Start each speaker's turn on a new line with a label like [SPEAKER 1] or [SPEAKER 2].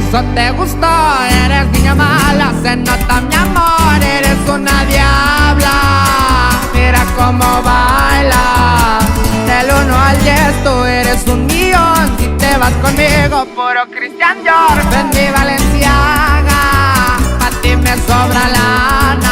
[SPEAKER 1] eso te gustó. Eres niña mala, se nota mi amor. Eres una diabla, mira cómo baila. Del 1 al 10 tú eres 1.000.000. Si te vas conmigo, puro Christian Dior. Ven mi Valenciaga, pa' ti me sobra lana.